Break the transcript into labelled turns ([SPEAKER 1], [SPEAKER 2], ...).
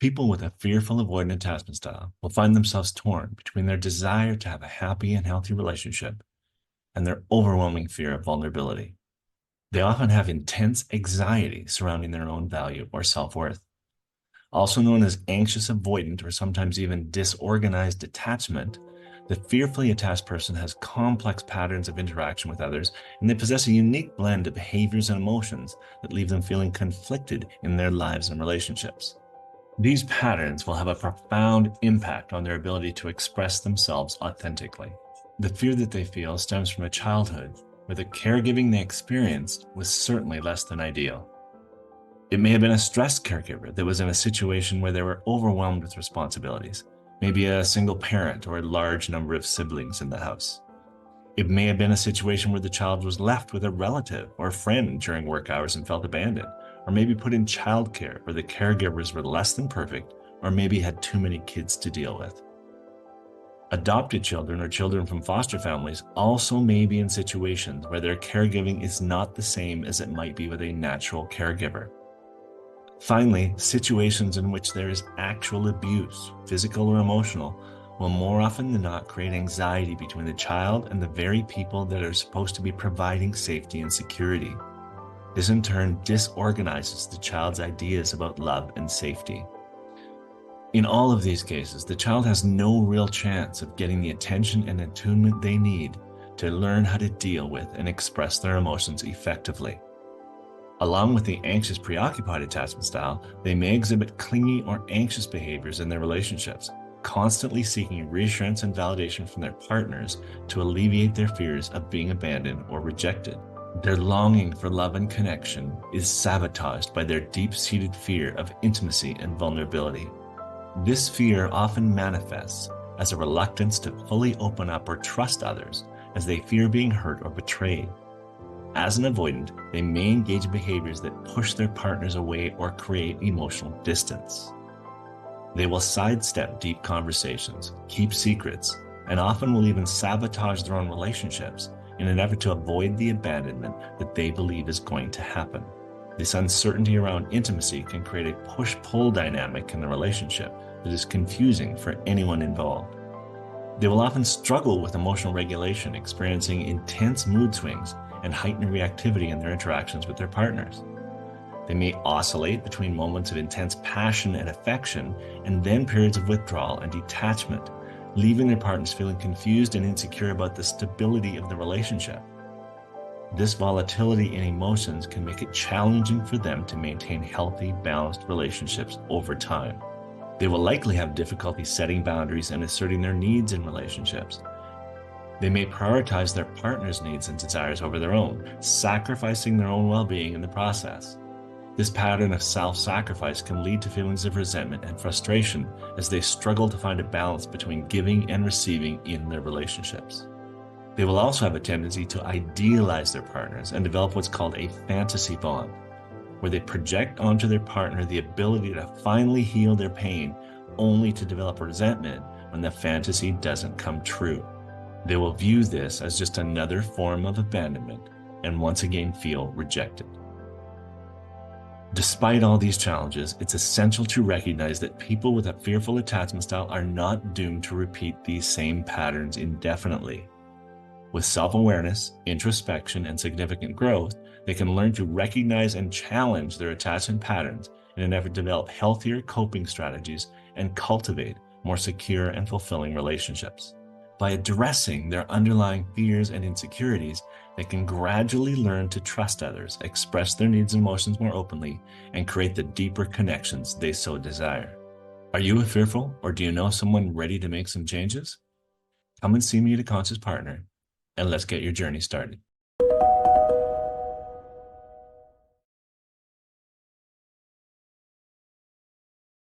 [SPEAKER 1] People with a fearful avoidant attachment style will find themselves torn between their desire to have a happy and healthy relationship and their overwhelming fear of vulnerability. They often have intense anxiety surrounding their own value or self-worth. Also known as anxious avoidant or sometimes even disorganized attachment, the fearfully attached person has complex patterns of interaction with others, and they possess a unique blend of behaviors and emotions that leave them feeling conflicted in their lives and relationships. These patterns will have a profound impact on their ability to express themselves authentically. The fear that they feel stems from a childhood where the caregiving they experienced was certainly less than ideal. It may have been a stressed caregiver that was in a situation where they were overwhelmed with responsibilities, maybe a single parent or a large number of siblings in the house. It may have been a situation where the child was left with a relative or friend during work hours and felt abandoned, or maybe put in childcare where the caregivers were less than perfect, or maybe had too many kids to deal with. Adopted children or children from foster families also may be in situations where their caregiving is not the same as it might be with a natural caregiver. Finally, situations in which there is actual abuse, physical or emotional, will more often than not create anxiety between the child and the very people that are supposed to be providing safety and security. This in turn disorganizes the child's ideas about love and safety. In all of these cases, the child has no real chance of getting the attention and attunement they need to learn how to deal with and express their emotions effectively. Along with the anxious preoccupied attachment style, they may exhibit clingy or anxious behaviors in their relationships, constantly seeking reassurance and validation from their partners to alleviate their fears of being abandoned or rejected. Their longing for love and connection is sabotaged by their deep-seated fear of intimacy and vulnerability. This fear often manifests as a reluctance to fully open up or trust others, as they fear being hurt or betrayed. As an avoidant, they may engage in behaviors that push their partners away or create emotional distance. They will sidestep deep conversations, keep secrets, and often will even sabotage their own relationships in an effort to avoid the abandonment that they believe is going to happen. This uncertainty around intimacy can create a push-pull dynamic in the relationship that is confusing for anyone involved. They will often struggle with emotional regulation, experiencing intense mood swings and heightened reactivity in their interactions with their partners. They may oscillate between moments of intense passion and affection and then periods of withdrawal and detachment, leaving their partners feeling confused and insecure about the stability of the relationship. This volatility in emotions can make it challenging for them to maintain healthy, balanced relationships over time. They will likely have difficulty setting boundaries and asserting their needs in relationships. They may prioritize their partner's needs and desires over their own, sacrificing their own well-being in the process. This pattern of self-sacrifice can lead to feelings of resentment and frustration as they struggle to find a balance between giving and receiving in their relationships. They will also have a tendency to idealize their partners and develop what's called a fantasy bond, where they project onto their partner the ability to finally heal their pain, only to develop resentment when the fantasy doesn't come true. They will view this as just another form of abandonment and once again feel rejected. Despite all these challenges, it's essential to recognize that people with a fearful attachment style are not doomed to repeat these same patterns indefinitely. With self-awareness, introspection, and significant growth, they can learn to recognize and challenge their attachment patterns in an effort to develop healthier coping strategies and cultivate more secure and fulfilling relationships. By addressing their underlying fears and insecurities, they can gradually learn to trust others, express their needs and emotions more openly, and create the deeper connections they so desire. Are you fearful, or do you know someone ready to make some changes? Come and see me at A Conscious Partner, and let's get your journey started.